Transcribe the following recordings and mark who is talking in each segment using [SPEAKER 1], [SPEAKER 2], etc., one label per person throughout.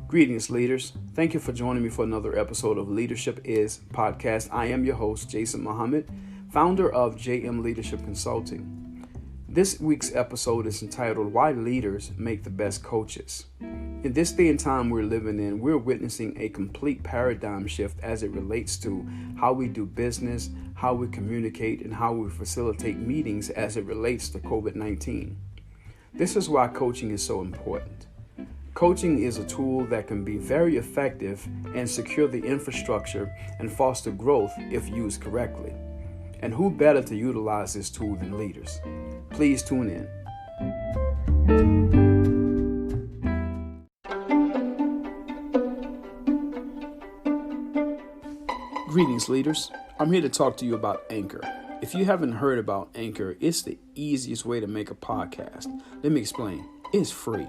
[SPEAKER 1] Greetings, leaders. Thank you for joining me for another episode of Leadership Is Podcast. I am your host, Jason Muhammad, founder of JM Leadership Consulting. This week's episode is entitled, Why Leaders Make the Best Coaches. In this day and time we're living in, we're witnessing a complete paradigm shift as it relates to how we do business, how we communicate, and how we facilitate meetings as it relates to COVID-19. This is why coaching is so important. Coaching is a tool that can be very effective and secure the infrastructure and foster growth if used correctly. And who better to utilize this tool than leaders? Please tune in. Greetings, leaders. I'm here to talk to you about Anchor. If you haven't heard about Anchor, it's the easiest way to make a podcast. Let me explain. It's free.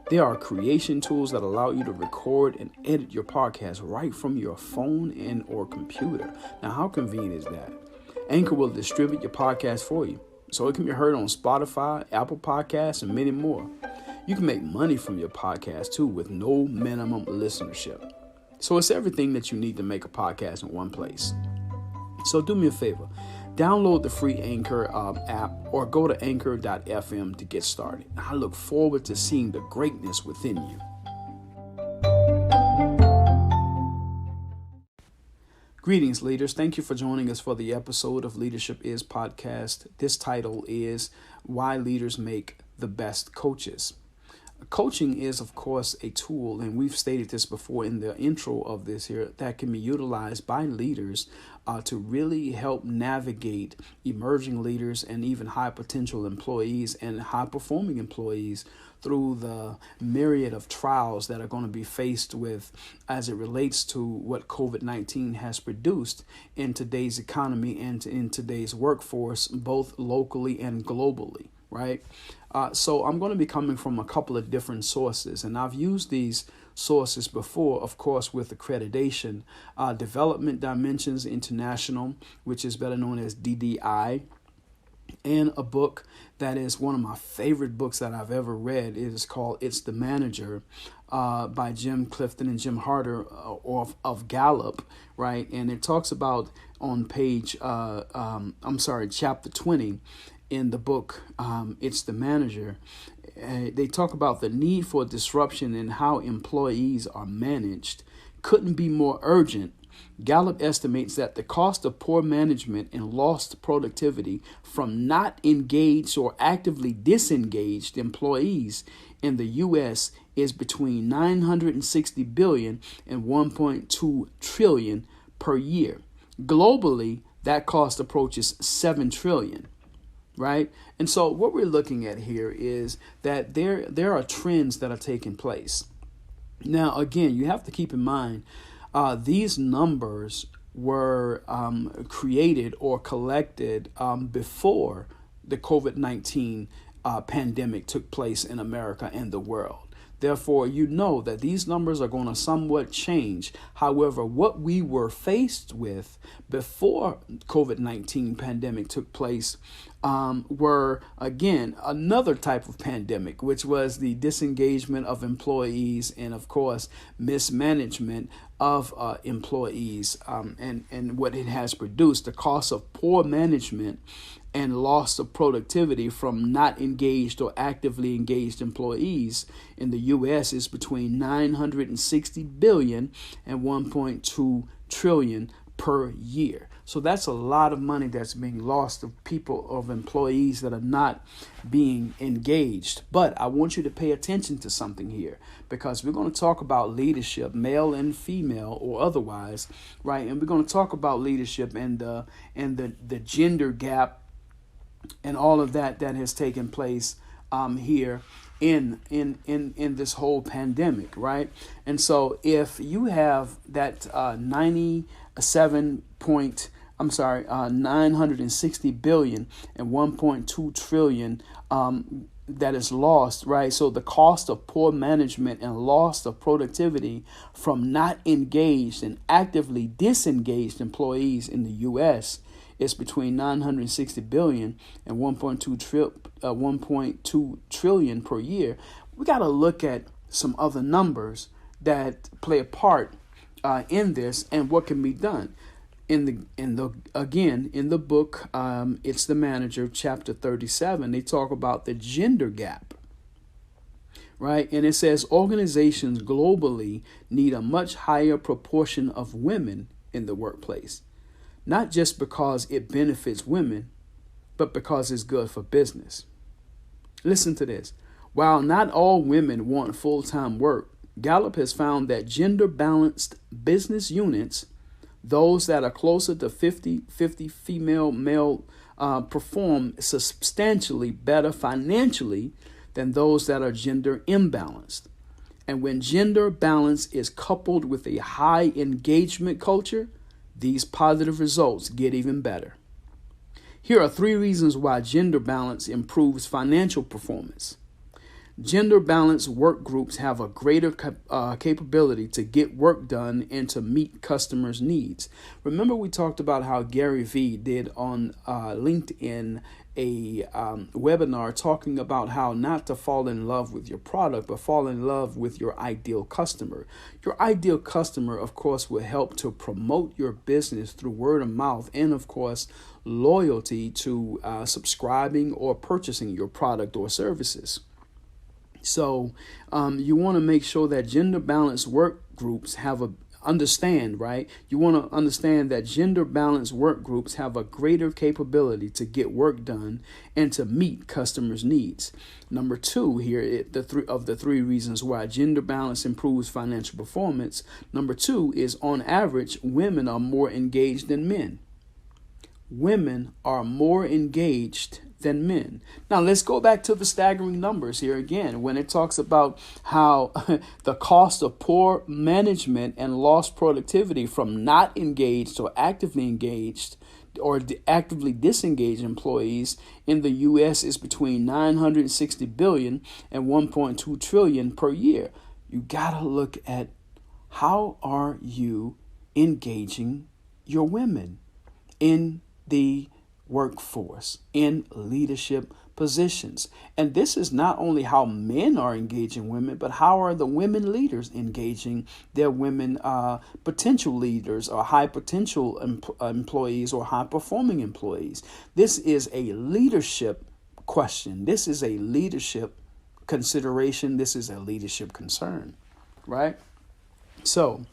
[SPEAKER 1] There are creation tools that allow you to record and edit your podcast right from your phone and or computer. Now, how convenient is that? Anchor will distribute your podcast for you, so it can be heard on Spotify, Apple Podcasts, and many more. You can make money from your podcast, too, with no minimum listenership. So it's everything that you need to make a podcast in one place. So do me a favor. Download the free Anchor app or go to anchor.fm to get started. I look forward to seeing the greatness within you. Greetings, leaders. Thank you for joining us for the episode of Leadership Is Podcast. This title is Why Leaders Make the Best Coaches. Coaching is, of course, a tool, and we've stated this before in the intro of this here, that can be utilized by leaders to really help navigate emerging leaders and even high potential employees and high performing employees through the myriad of trials that are going to be faced with as it relates to what COVID-19 has produced in today's economy and in today's workforce, both locally and globally. Right. So I'm going to be coming from a couple of different sources, and I've used these sources before, of course, with accreditation, Development Dimensions International, which is better known as DDI, and a book that is one of my favorite books that I've ever read. It is called It's the Manager by Jim Clifton and Jim Harder of Gallup. Right. And it talks about on page chapter 20. In the book, It's the Manager, they talk about the need for disruption and how employees are managed couldn't be more urgent. Gallup estimates that the cost of poor management and lost productivity from not engaged or actively disengaged employees in the U.S. is between $960 billion and $1.2 trillion per year. Globally, that cost approaches $7 trillion. Right. And so what we're looking at here is that there are trends that are taking place. Now, again, you have to keep in mind these numbers were created or collected before the COVID-19 pandemic took place in America and the world. Therefore, you know that these numbers are going to somewhat change. However, what we were faced with before COVID-19 pandemic took place were, again, another type of pandemic, which was the disengagement of employees and, of course, mismanagement of employees and what it has produced, the cost of poor management and loss of productivity from not engaged or actively engaged employees in the U.S. is between $960 billion and $1.2 trillion per year. So that's a lot of money that's being lost of people, of employees that are not being engaged. But I want you to pay attention to something here, because we're going to talk about leadership, male and female or otherwise, right? And we're going to talk about leadership and the gender gap and all of that has taken place here in this whole pandemic, right? And so if you have that 960 billion and 1.2 trillion that is lost, right? So the cost of poor management and loss of productivity from not engaged and actively disengaged employees in the U.S. is between 960 billion and 1.2 trillion per year. We got to look at some other numbers that play a part in this and what can be done. In the book, It's the Manager, chapter 37, they talk about the gender gap, right? And it says organizations globally need a much higher proportion of women in the workplace, not just because it benefits women, but because it's good for business. Listen to this. While not all women want full-time work, Gallup has found that gender-balanced business units, those that are closer to 50-50 female-male, perform substantially better financially than those that are gender imbalanced. And when gender balance is coupled with a high engagement culture, these positive results get even better. Here are 3 reasons why gender balance improves financial performance. Gender balanced work groups have a greater capability to get work done and to meet customers' needs. Remember, we talked about how Gary Vee did on LinkedIn a webinar talking about how not to fall in love with your product, but fall in love with your ideal customer. Your ideal customer, of course, will help to promote your business through word of mouth and, of course, loyalty to subscribing or purchasing your product or services. So you want to make sure that gender balanced work groups understand that gender balanced work groups have a greater capability to get work done and to meet customers' needs. Number 2 here, the three reasons why gender balance improves financial performance. Number 2 is, on average, women are more engaged than men. Women are more engaged than men. Now, let's go back to the staggering numbers here again when it talks about how the cost of poor management and lost productivity from not engaged or actively engaged or actively disengaged employees in the U.S. is between $960 billion and $1.2 trillion per year. You got to look at how are you engaging your women in the workforce, in leadership positions. And this is not only how men are engaging women, but how are the women leaders engaging their women potential leaders or high potential employees or high performing employees. This is a leadership question. This is a leadership consideration. This is a leadership concern, right? So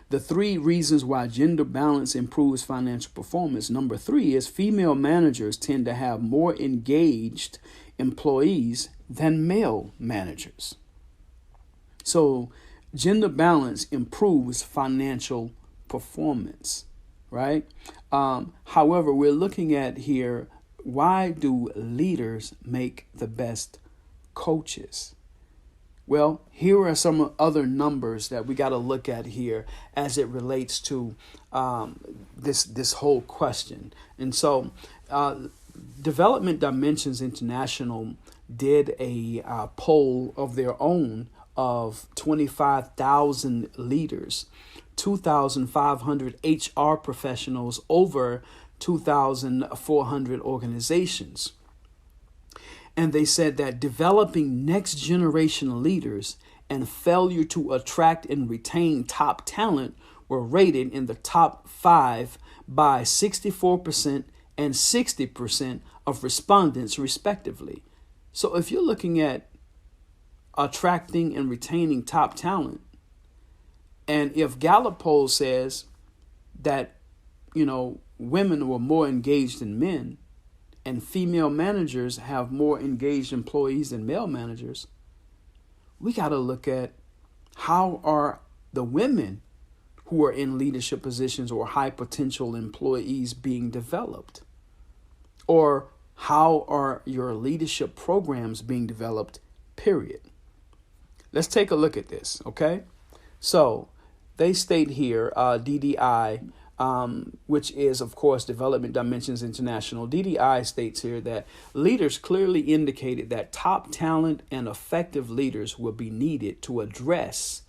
[SPEAKER 1] the 3 reasons why gender balance improves financial performance. Number 3 is female managers tend to have more engaged employees than male managers. So gender balance improves financial performance, right? However, we're looking at here, why do leaders make the best coaches? Well, here are some other numbers that we got to look at here as it relates to this whole question. And so Development Dimensions International did a poll of their own of 25,000 leaders, 2,500 HR professionals, over 2,400 organizations. And they said that developing next generation leaders and failure to attract and retain top talent were rated in the top 5 by 64% and 60% of respondents, respectively. So if you're looking at attracting and retaining top talent, and if Gallup poll says that, women were more engaged than men, and female managers have more engaged employees than male managers, we got to look at how are the women who are in leadership positions or high potential employees being developed? Or how are your leadership programs being developed, period? Let's take a look at this, okay? So they state here, DDI, which is, of course, Development Dimensions International. DDI states here that leaders clearly indicated that top talent and effective leaders will be needed to address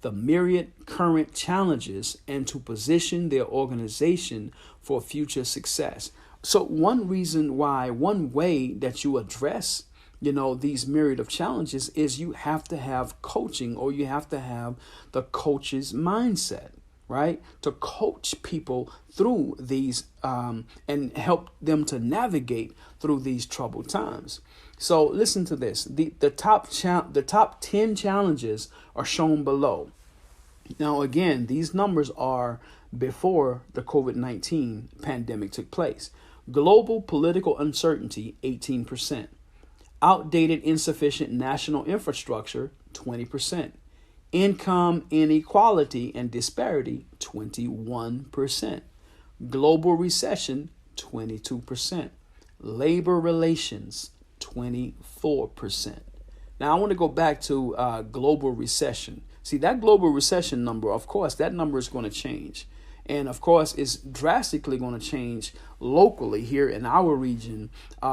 [SPEAKER 1] the myriad current challenges and to position their organization for future success. So one way that you address these myriad of challenges is you have to have coaching, or you have to have the coach's mindset, right? To coach people through these and help them to navigate through these troubled times. So listen to this. The top 10 challenges are shown below. Now, again, these numbers are before the COVID-19 pandemic took place. Global political uncertainty, 18%. Outdated, insufficient national infrastructure, 20%. Income inequality and disparity, 21%. Global recession, 22%. Labor relations, 24%. Now, I want to go back to global recession. See, that global recession number, of course, that number is going to change. And of course, it's drastically going to change locally here in our region,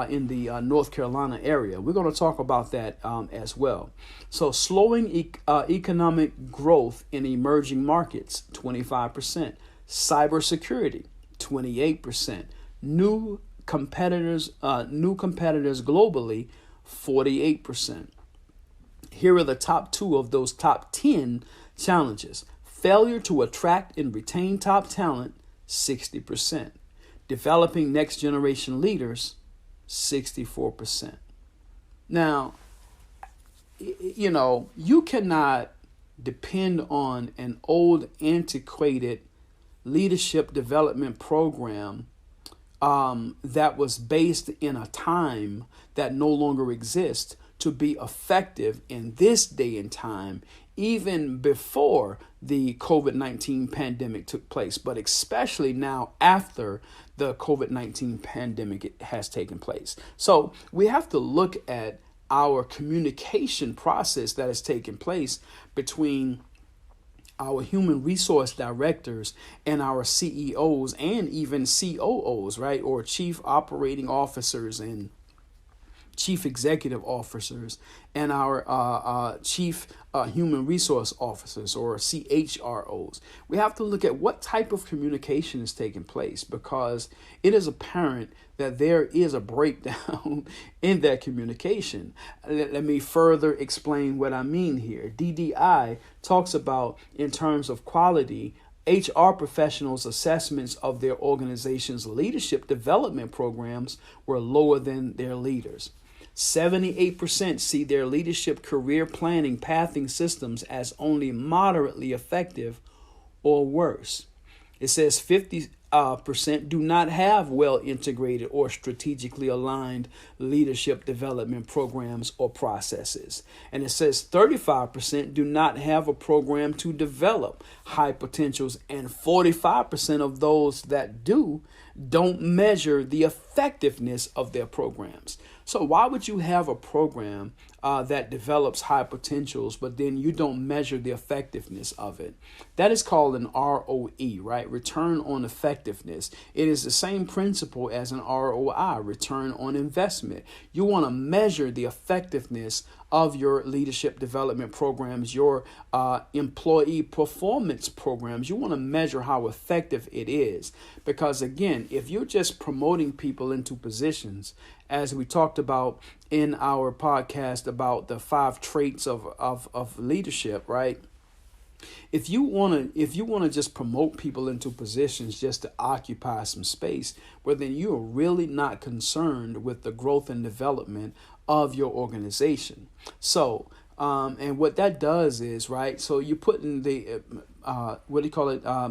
[SPEAKER 1] in the North Carolina area. We're going to talk about that as well. So slowing economic growth in emerging markets, 25%. Cybersecurity, 28%. New competitors globally, 48%. Here are the top 2 of those top 10 challenges. Failure to attract and retain top talent, 60%. Developing next generation leaders, 64%. Now, you cannot depend on an old, antiquated leadership development program that was based in a time that no longer exists to be effective in this day and time, even before the COVID-19 pandemic took place, but especially now after the COVID-19 pandemic has taken place. So we have to look at our communication process that has taken place between our human resource directors and our CEOs and even COOs, right? Or chief operating officers and chief executive officers and our chief human resource officers, or CHROs. We have to look at what type of communication is taking place, because it is apparent that there is a breakdown in that communication. Let me further explain what I mean here. DDI talks about, in terms of quality, HR professionals' assessments of their organization's leadership development programs were lower than their leaders. 78% see their leadership career planning pathing systems as only moderately effective or worse. It says 50% do not have well integrated or strategically aligned leadership development programs or processes. And it says 35% do not have a program to develop high potentials, and 45% of those that don't measure the effectiveness of their programs. So why would you have a program that develops high potentials, but then you don't measure the effectiveness of it? That is called an ROE, right? Return on effectiveness. It is the same principle as an ROI, return on investment. You want to measure the effectiveness of your leadership development programs, your employee performance programs. You want to measure how effective it is. Because again, if you're just promoting people into positions, as we talked about in our podcast about the 5 traits of leadership, right? If you want to just promote people into positions just to occupy some space, well, then you are really not concerned with the growth and development of your organization. So, and what that does is, right, so you put in the,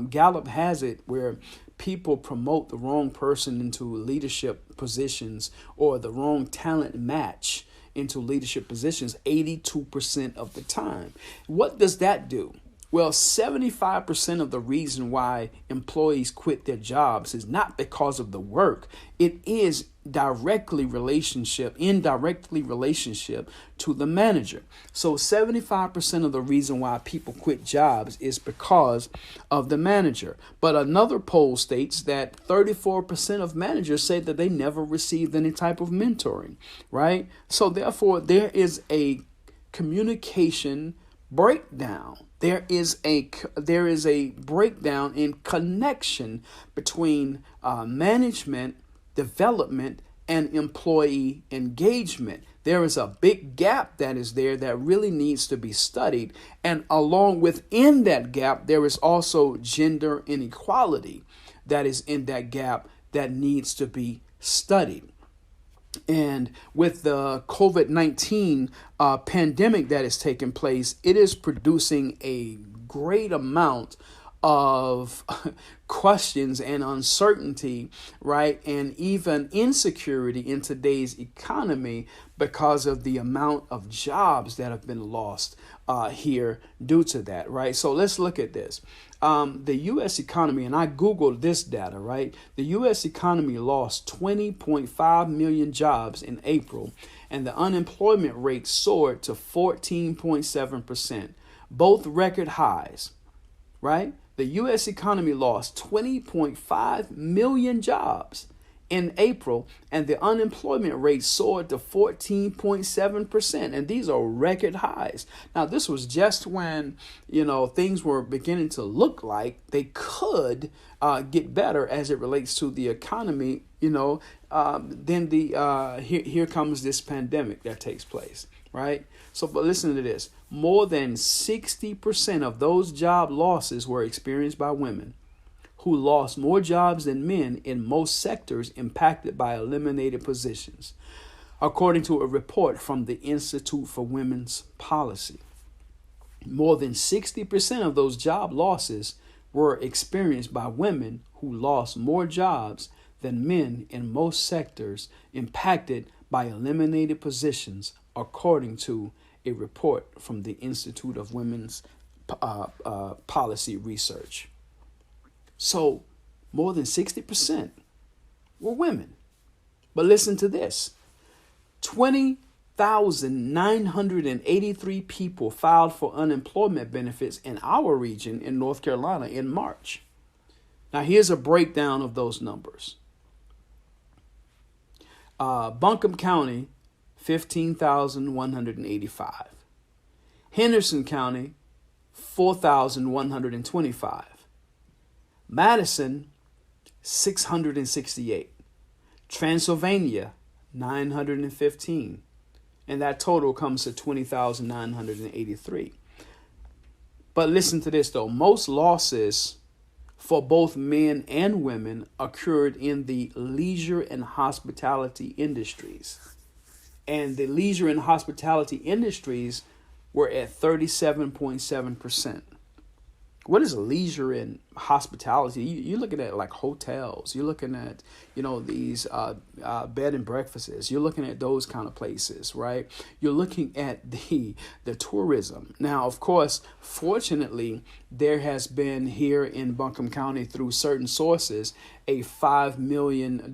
[SPEAKER 1] Gallup has it where people promote the wrong person into leadership positions, or the wrong talent match into leadership positions 82% of the time. What does that do? Well, 75% of the reason why employees quit their jobs is not because of the work. It is indirectly relationship to the manager. So 75% of the reason why people quit jobs is because of the manager. But another poll states that 34% of managers say that they never received any type of mentoring, right? So therefore, there is a communication breakdown. There is a breakdown in connection between management, development, and employee engagement. there is a big gap that is there that really needs to be studied. And along within that gap, there is also gender inequality that is in that gap that needs to be studied. And with the COVID-19 pandemic that is taking place, it is producing a great amount of questions and uncertainty, right? And even insecurity in today's economy because of the amount of jobs that have been lost here due to that, right? So let's look at this. The U.S. economy, and I Googled this data, right? The U.S. economy lost 20.5 million jobs in April, and the unemployment rate soared to 14.7%, both record highs, right? The U.S. economy lost 20.5 million jobs in April, and the unemployment rate soared to 14.7%. And these are record highs. Now, this was just when, things were beginning to look like they could get better as it relates to the economy. Then here comes this pandemic that takes place, right? So, but listen to this. More than 60% of those job losses were experienced by women, who lost more jobs than men in most sectors impacted by eliminated positions, according to a report from the Institute for Women's Policy. More than 60% of those job losses were experienced by women who lost more jobs than men in most sectors impacted by eliminated positions, according to a report from the Institute of Women's Policy Research. So more than 60% were women. But listen to this. 20,983 people filed for unemployment benefits in our region in North Carolina in March. Now, here's a breakdown of those numbers. Buncombe County, 15,185. Henderson County, 4,125. Madison, 668. Transylvania, 915. And that total comes to 20,983. But listen to this, though. Most losses for both men and women occurred in the leisure and hospitality industries. And the leisure and hospitality industries were at 37.7%. What is leisure and hospitality? You're looking at like hotels. You're looking at, these bed and breakfasts. You're looking at those kind of places, right? You're looking at the tourism. Now, of course, fortunately, there has been here in Buncombe County through certain sources a $5 million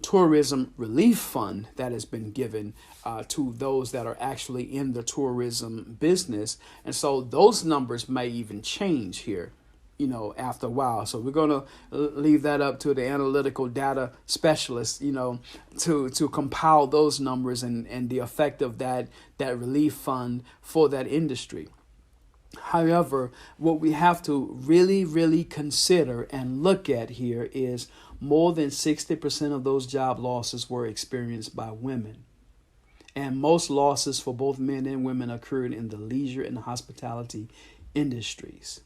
[SPEAKER 1] tourism relief fund that has been given to those that are actually in the tourism business. And so those numbers may even change here, after a while. So we're going to leave that up to the analytical data specialists, to compile those numbers and the effect of that relief fund for that industry. However, what we have to really, really consider and look at here is more than 60% of those job losses were experienced by women. And most losses for both men and women occurred in the leisure and hospitality industries.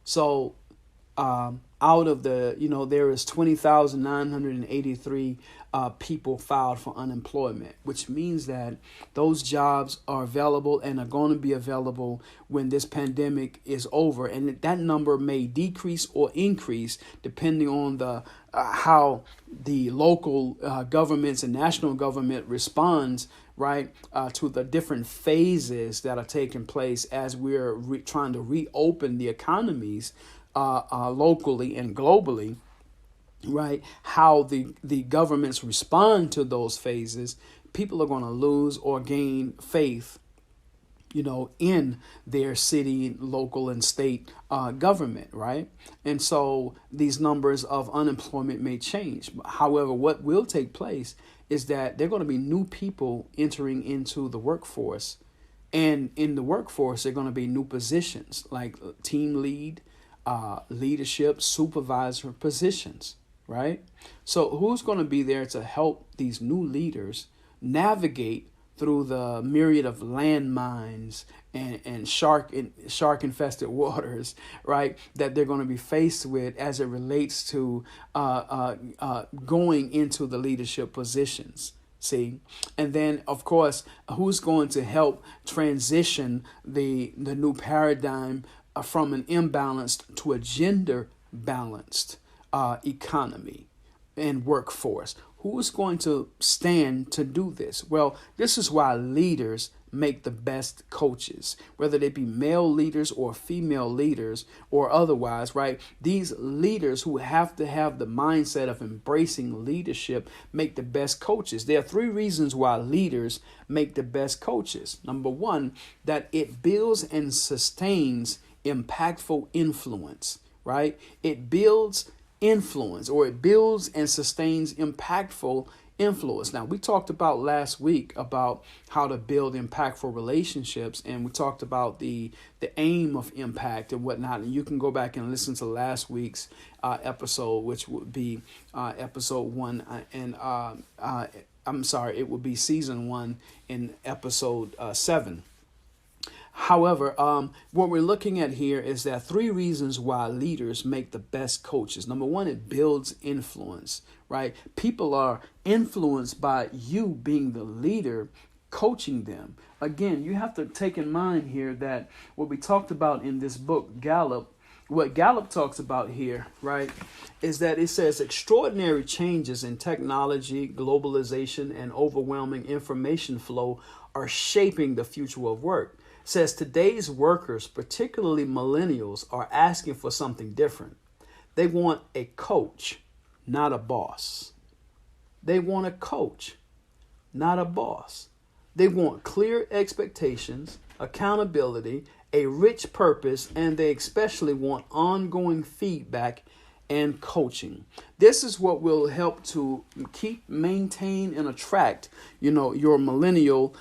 [SPEAKER 1] So out of the, there is 20,983 people filed for unemployment, which means that those jobs are available and are going to be available when this pandemic is over. And that number may decrease or increase depending on the how the local governments and national government responds, right, to the different phases that are taking place as we're trying to reopen the economies locally and globally, right? How the governments respond to those phases. People are going to lose or gain faith, in their city, local, and state government, right? And so these numbers of unemployment may change. However, what will take place is that there are going to be new people entering into the workforce. And in the workforce, there are going to be new positions like team lead, leadership, supervisor positions, right? So who's going to be there to help these new leaders navigate through the myriad of landmines and shark infested waters, right? That they're going to be faced with as it relates to going into the leadership positions. See, and then of course, who's going to help transition the new paradigm from an imbalanced to a gender balanced economy and workforce? Who is going to stand to do this? Well, this is why leaders make the best coaches, whether they be male leaders or female leaders or otherwise, right? These leaders who have to have the mindset of embracing leadership make the best coaches. There are three reasons why leaders make the best coaches. Number one, that it builds and sustains impactful influence, right? It builds influence, or it builds and sustains impactful influence. Now, we talked about last week about how to build impactful relationships, and we talked about the aim of impact and whatnot. And you can go back and listen to last week's episode, which would be episode 1, and I'm sorry, it would be season 1 in episode 7. However, what we're looking at here is that three reasons why leaders make the best coaches. Number one, it builds influence, right? People are influenced by you being the leader coaching them. Again, you have to take in mind here that what we talked about in this book, Gallup, what Gallup talks about here, right, is that it says extraordinary changes in technology, globalization, and overwhelming information flow are shaping the future of work. Says today's workers, particularly millennials, are asking for something different. They want a coach, not a boss. They want a coach, not a boss. They want clear expectations, accountability, a rich purpose, and they especially want ongoing feedback and coaching. This is what will help to keep, maintain, and attract, your millennial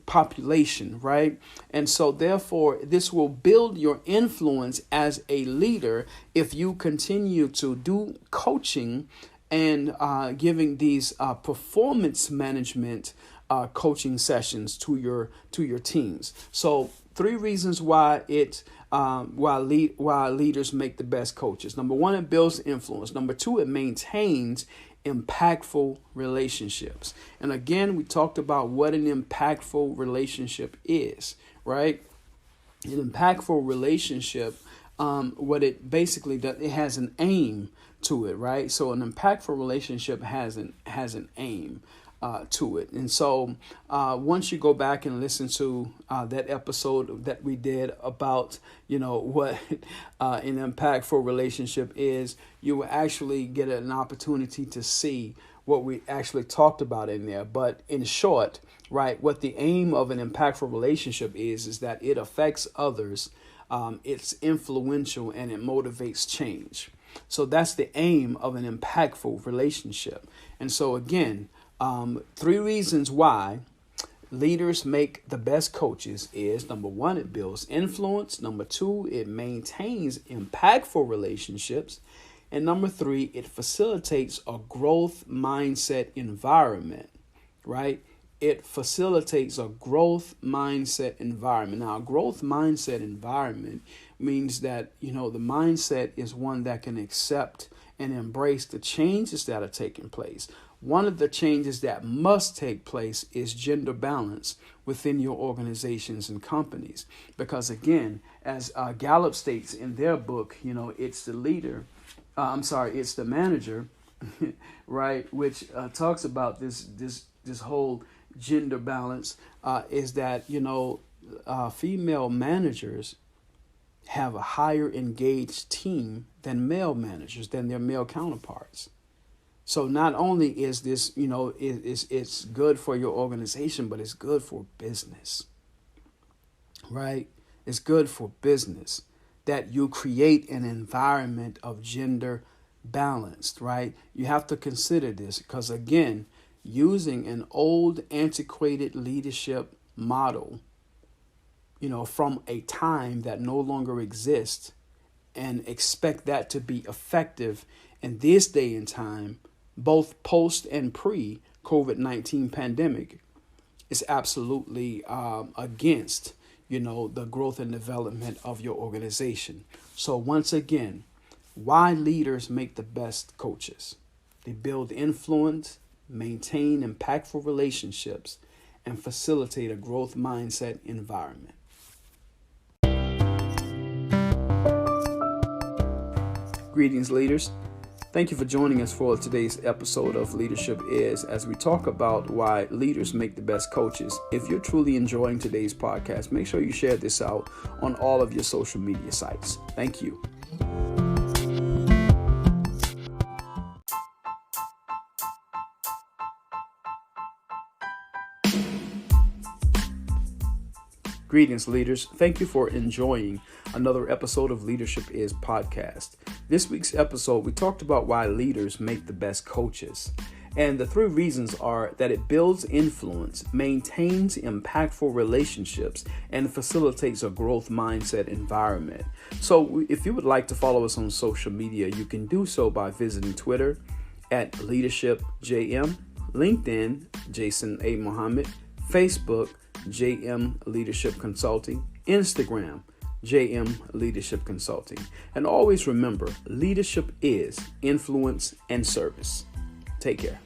[SPEAKER 1] population, right? And so therefore, this will build your influence as a leader if you continue to do coaching and giving these performance management coaching sessions to your teams. So three reasons why leaders make the best coaches. Number one, it builds influence. Number two, it maintains impactful relationships. And again, we talked about what an impactful relationship is, right? An impactful relationship, what it basically does, it has an aim to it, right? So an impactful relationship has an aim to it. And so once you go back and listen to that episode that we did about, what an impactful relationship is, you will actually get an opportunity to see what we actually talked about in there. But in short, right, what the aim of an impactful relationship is that it affects others, it's influential, and it motivates change. So that's the aim of an impactful relationship. And so again, three reasons why leaders make the best coaches is: number one, it builds influence. Number two, it maintains impactful relationships. And number three, it facilitates a growth mindset environment, right? It facilitates a growth mindset environment. Now, a growth mindset environment means that, the mindset is one that can accept and embrace the changes that are taking place. One of the changes that must take place is gender balance within your organizations and companies. Because again, as Gallup states in their book, it's the leader, it's the manager, right, which talks about this whole gender balance, is that, female managers have a higher engaged team than male managers, than their male counterparts. So not only is this, it's good for your organization, but it's good for business, right? It's good for business that you create an environment of gender balanced, right? You have to consider this because, again, using an old, antiquated leadership model, from a time that no longer exists, and expect that to be effective in this day and time, both post and pre COVID-19 pandemic, is absolutely against, the growth and development of your organization. So once again, why leaders make the best coaches? They build influence, maintain impactful relationships, and facilitate a growth mindset environment. Greetings, leaders. Thank you for joining us for today's episode of Leadership Is, as we talk about why leaders make the best coaches. If you're truly enjoying today's podcast, make sure you share this out on all of your social media sites. Thank you. Greetings, leaders. Thank you for enjoying another episode of Leadership Is podcast. This week's episode, we talked about why leaders make the best coaches. And the 3 reasons are that it builds influence, maintains impactful relationships, and facilitates a growth mindset environment. So if you would like to follow us on social media, you can do so by visiting Twitter at LeadershipJM, LinkedIn, Jason A. Muhammad, Facebook, JM Leadership Consulting, Instagram, JM Leadership Consulting. And always remember, leadership is influence and service. Take care.